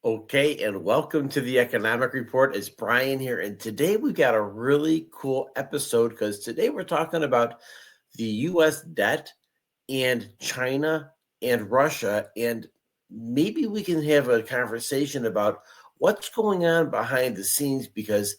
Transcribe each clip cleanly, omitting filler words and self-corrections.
Okay, and welcome to the Economic Report. It's Brian here, and today we've got a really cool episode because today we're talking about the U.S. debt and China and Russia, and maybe we can have a conversation about what's going on behind the scenes because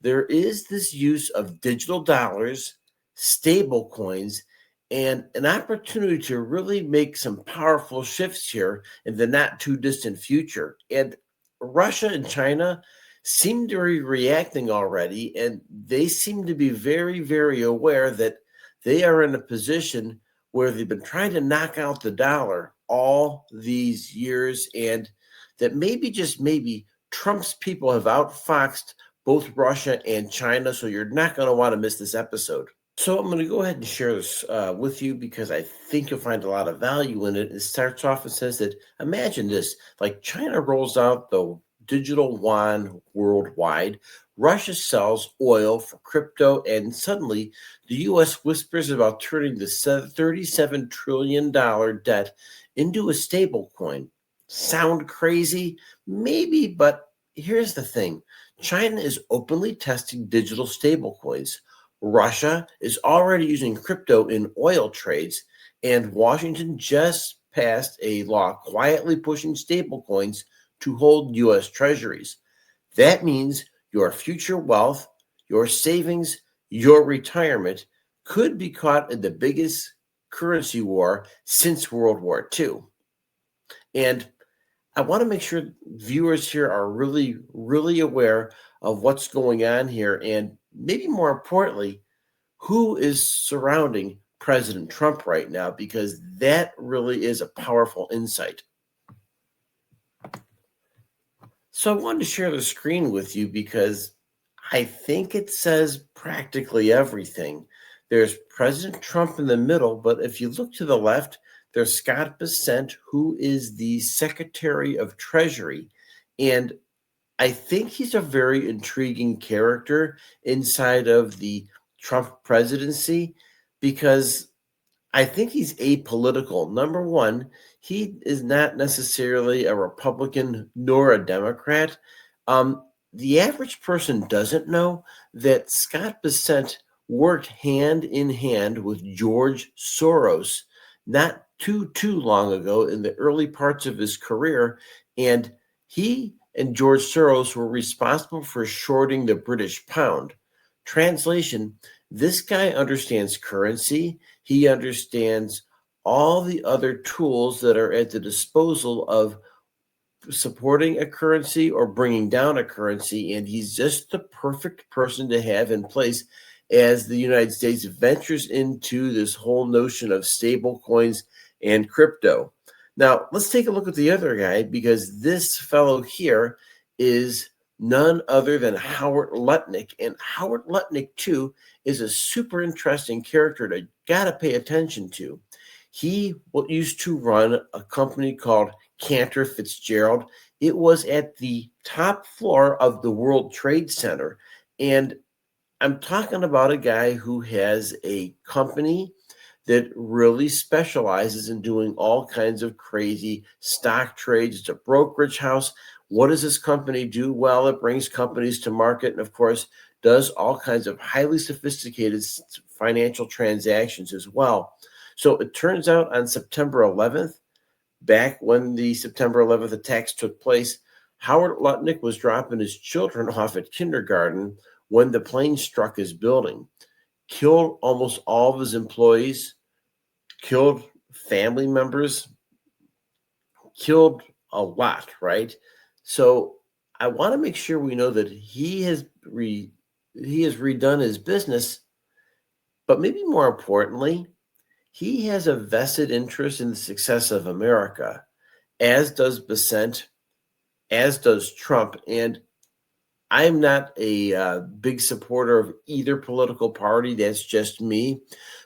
there is this use of digital dollars, stable coins, and an opportunity to really make some powerful shifts here in the not too distant future. And Russia and China seem to be reacting already, and they seem to be very, very aware that they are in a position where they've been trying to knock out the dollar all these years, and that maybe, just maybe, Trump's people have outfoxed both Russia and China. So you're not going to want to miss this episode. So I'm going to go ahead and share this with you because I think you'll find a lot of value in it. It starts off and says that imagine this, like China rolls out the digital yuan worldwide. Russia sells oil for crypto, and suddenly the U.S. whispers about turning the $37 trillion debt into a stable coin. Sound crazy? Maybe, but here's the thing. China is openly testing digital stablecoins. Russia is already using crypto in oil trades, and Washington just passed a law quietly pushing stablecoins to hold U.S. treasuries. That means your future wealth, your savings, your retirement could be caught in the biggest currency war since World War II. And I want to make sure viewers here are really, really aware of what's going on here. And maybe more importantly, who is surrounding President Trump right now, because that really is a powerful insight. So I wanted to share the screen with you because I think it says practically everything. There's President Trump in the middle, but if you look to the left, there's Scott Bessent, who is the Secretary of Treasury. And I think he's a very intriguing character inside of the Trump presidency because I think he's apolitical. Number one, he is not necessarily a Republican nor a Democrat. The average person doesn't know that Scott Bessent worked hand in hand with George Soros not too long ago in the early parts of his career, and he and George Soros were responsible for shorting the British pound. Translation: this guy understands currency. He understands all the other tools that are at the disposal of supporting a currency or bringing down a currency, and he's just the perfect person to have in place as the United States ventures into this whole notion of stable coins and crypto. Now, let's take a look at the other guy, because this fellow here is none other than Howard Lutnick. And Howard Lutnick, too, is a super interesting character that you got to pay attention to. He used to run a company called Cantor Fitzgerald. It was at the top floor of the World Trade Center. And I'm talking about a guy who has a company that really specializes in doing all kinds of crazy stock trades. It's a brokerage house. What does this company do? Well, it brings companies to market and, of course, does all kinds of highly sophisticated financial transactions as well. So it turns out on September 11th, back when the September 11th attacks took place, Howard Lutnick was dropping his children off at kindergarten when the plane struck his building, killed almost all of his employees, killed family members, killed a lot, right? So I want to make sure we know that he has redone his business, but maybe more importantly, he has a vested interest in the success of America, as does Bessent, as does Trump. And I'm not a big supporter of either political party. That's just me.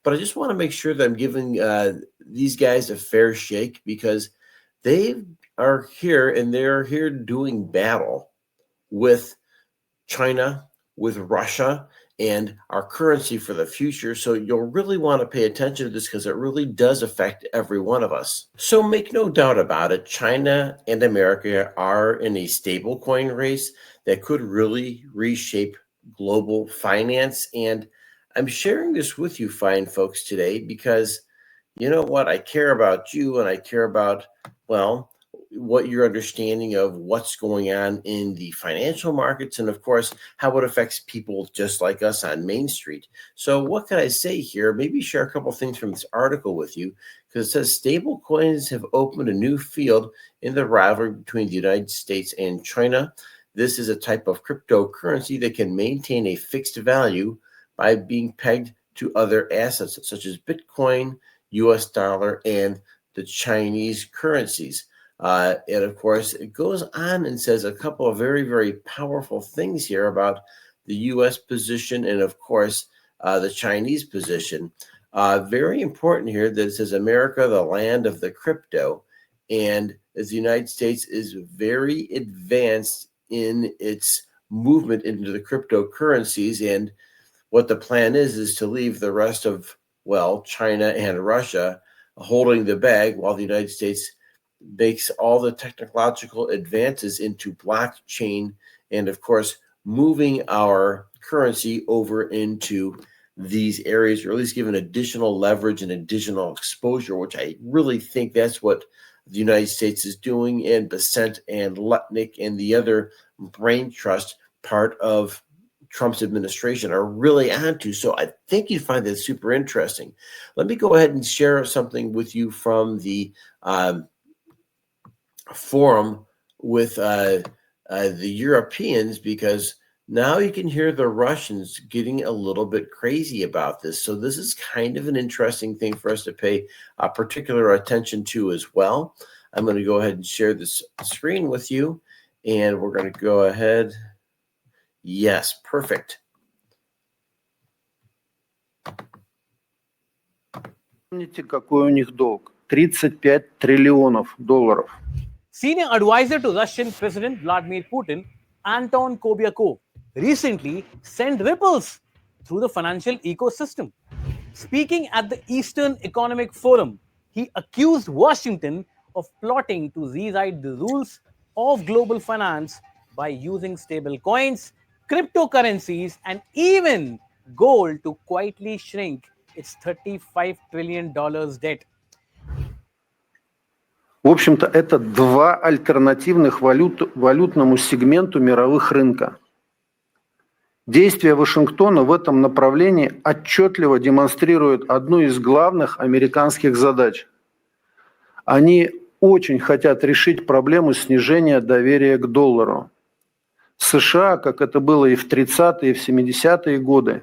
But I just want to make sure that I'm giving these guys a fair shake, because they are here and they're here doing battle with China, with Russia, and our currency for the future. So you'll really want to pay attention to this because it really does affect every one of us. So make no doubt about it, China and America are in a stablecoin race that could really reshape global finance. And I'm sharing this with you, fine folks, today because you know what? I care about you and I care about, well, what your understanding of what's going on in the financial markets and, of course, how it affects people just like us on Main Street. So, what can I say here? Maybe share a couple things from this article with you because it says stable coins have opened a new field in the rivalry between the United States and China. This is a type of cryptocurrency that can maintain a fixed value by being pegged to other assets such as Bitcoin, US dollar, and the Chinese currencies. And of course, it goes on and says a couple of very, very powerful things here about the US position and, of course, the Chinese position. Very important here that it says America, the land of the crypto, and as the United States is very advanced in its movement into the cryptocurrencies. And what the plan is to leave the rest of, well, China and Russia holding the bag while the United States makes all the technological advances into blockchain and, of course, moving our currency over into these areas, or at least giving additional leverage and additional exposure, which I really think that's what the United States is doing, and Besant and Lutnick and the other brain trust part of Trump's administration are really onto. So I think you'd find that super interesting. Let me go ahead and share something with you from the forum with the Europeans, because now you can hear the Russians getting a little bit crazy about this. So this is kind of an interesting thing for us to pay particular attention to as well. I'm going to go ahead and share this screen with you, and we're going to go ahead. Yes, perfect. Помните, какой у них долг? 35 триллионов долларов. Senior advisor to Russian President Vladimir Putin, Anton Kobyakov, recently sent ripples through the financial ecosystem. Speaking at the Eastern Economic Forum, he accused Washington of plotting to rewrite the rules of global finance by using stable coins, cryptocurrencies, and even gold to quietly shrink its $35 trillion debt. В общем-то, это два альтернативных валютному сегменту мировых рынка. Действия Вашингтона в этом направлении отчетливо демонстрируют одну из главных американских задач. Они очень хотят решить проблему снижения доверия к доллару. США, как это было и в 30-е, и в 70-е годы,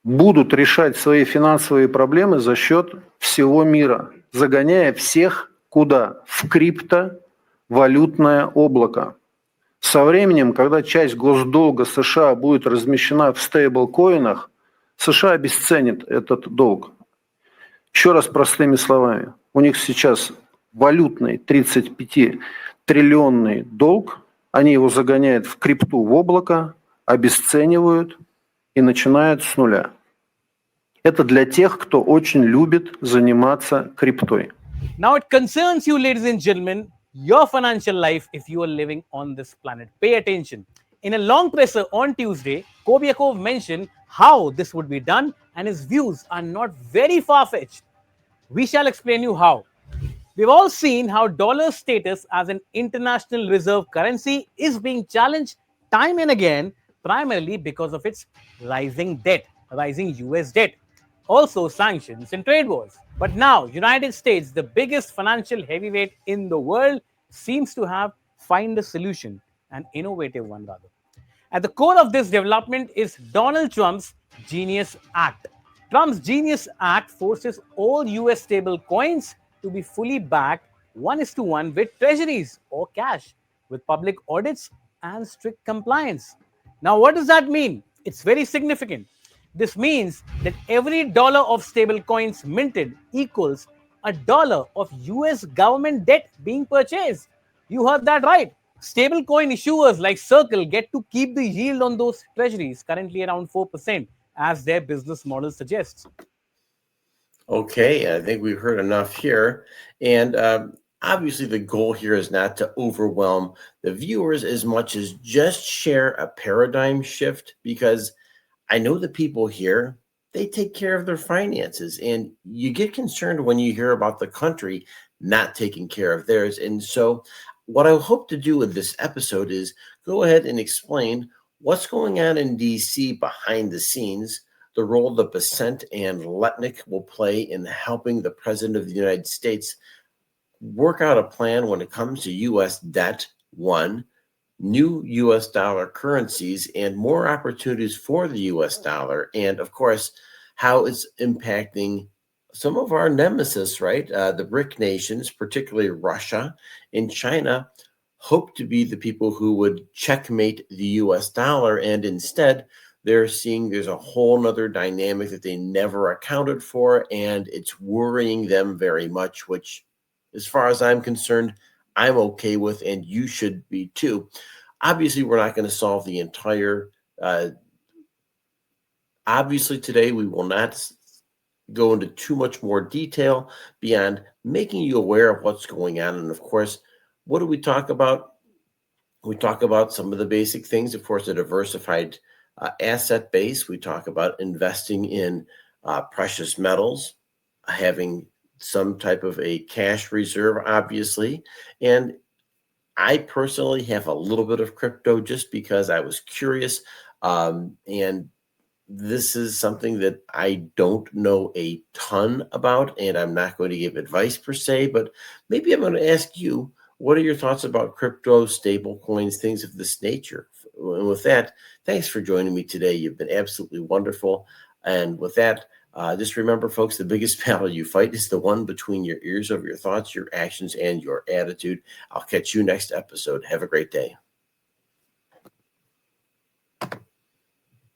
будут решать свои финансовые проблемы за счет всего мира, загоняя всех куда? В криптовалютное облако. Со временем, когда часть госдолга США будет размещена в стейблкоинах, США обесценит этот долг. Еще раз простыми словами, у них сейчас валютный 35-триллионный долг, они его загоняют в крипту, в облако, обесценивают и начинают с нуля. Это для тех, кто очень любит заниматься криптой. Now it concerns you, ladies and gentlemen, your financial life if you are living on this planet. Pay attention. In a long presser on Tuesday, Kobyakov mentioned how this would be done, and his views are not very far-fetched. We shall explain you how. We've all seen how dollar's status as an international reserve currency is being challenged time and again, primarily because of its rising debt, rising US debt, also sanctions and trade wars. But now, United States, the biggest financial heavyweight in the world, seems to have found a solution, an innovative one rather. At the core of this development is Donald Trump's Genius Act. Trump's Genius Act forces all US stable coins to be fully backed 1:1 with treasuries or cash, with public audits and strict compliance. Now, what does that mean? It's very significant. This means that every dollar of stable coins minted equals $1 of US government debt being purchased. You heard that right. Stablecoin issuers like Circle get to keep the yield on those treasuries, currently around 4%, as their business model suggests. Okay, I think we've heard enough here. And obviously, the goal here is not to overwhelm the viewers as much as just share a paradigm shift, because I know the people here, they take care of their finances, and you get concerned when you hear about the country not taking care of theirs. And so, what I hope to do with this episode is go ahead and explain what's going on in DC behind the scenes, the role the Besant and Letnick will play in helping the President of the United States work out a plan when it comes to U.S. debt, one, new U.S. dollar currencies, and more opportunities for the U.S. dollar, and of course, how it's impacting some of our nemesis, right? The BRIC nations, particularly Russia and China, hope to be the people who would checkmate the U.S. dollar, and instead, they're seeing there's a whole nother dynamic that they never accounted for, and it's worrying them very much, which, as far as I'm concerned, I'm okay with, and you should be too. Obviously, we're not going to solve the entire. Obviously, today we will not go into too much more detail beyond making you aware of what's going on. And of course, what do we talk about? We talk about some of the basic things, of course, a diversified asset base. We talk about investing in precious metals, having some type of a cash reserve, obviously. And I personally have a little bit of crypto just because I was curious. And this is something that I don't know a ton about, and I'm not going to give advice per se, but maybe I'm going to ask you, what are your thoughts about crypto, stable coins, things of this nature? And with that, thanks for joining me today. You've been absolutely wonderful. And with that, just remember, folks, the biggest battle you fight is the one between your ears of your thoughts, your actions, and your attitude. I'll catch you next episode. Have a great day.